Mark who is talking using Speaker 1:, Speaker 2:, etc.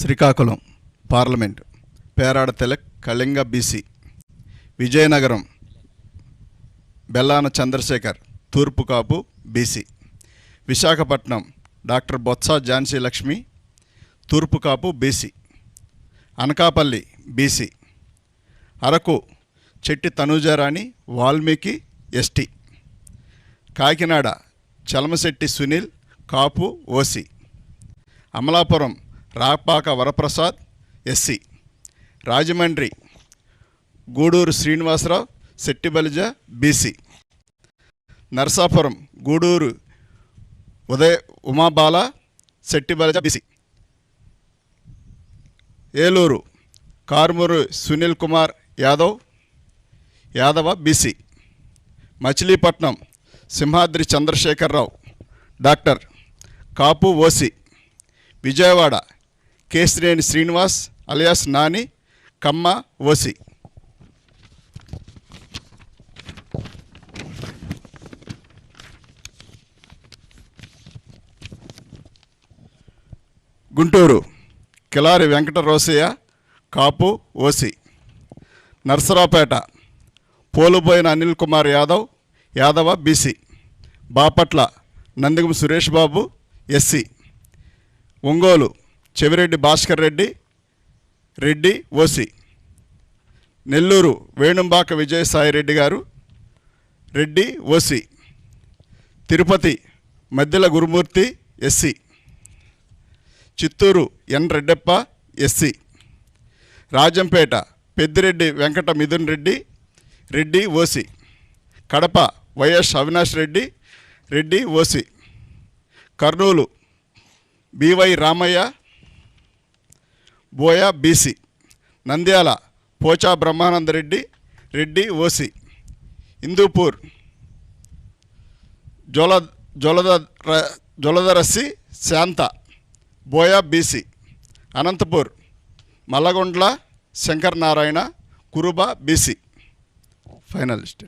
Speaker 1: Srikakulam parliament Perada Tilak Kalinga BC, Vizianagaram Bellana Chandrasekhar తూర్పు Kapu BC, Visakhapatnam doctor Botsa Jhansi Lakshmi తూర్పు Kapu BC, Anakapalli BC, Araku Chetti Tanuja Rani Valmiki ST, Kakinada Chalamasetti Sunil Kapu OC, Amalapuram Rapaka Varaprasad SC, Rajahmundry Guduru Srinivasa Rao Settibalija BC, Narasapuram Guduru Udaya Umabala Settibalija BC, Eluru Karumuru Sunil Kumar Yadava BC, Machilipatnam Simhadri Chandrasekhara Rao doctor Kapu OC, Vijayawada Kesineni Srinivas alias Nani Kamma OC, Guntur Kilari Venkata Rosaiah Kapu OC, Narasaraopet Poluboina Anil Kumar Yadava BC, Bapatla Nandigam Suresh Babu SC, Ongole Chevireddy Bhaskar Reddy OC, Nellore Venumbaka Vijayasaireddy garu Reddy OC, Tirupati Maddela Gurumurthy SC, Chittoor N Reddeppa SC, Rajampet Peddireddy Venkata Mithun Reddy OC, Kadapa YS Avinash Reddy OC, Kurnool BY Ramaiah Boya BC, Nandyal Pocha Brahmananda Reddy OC, Hindupur Joladarasi Shantha Boya BC, Anantapur Mallagondla Shankar Narayana Kuruba BC. Finalist.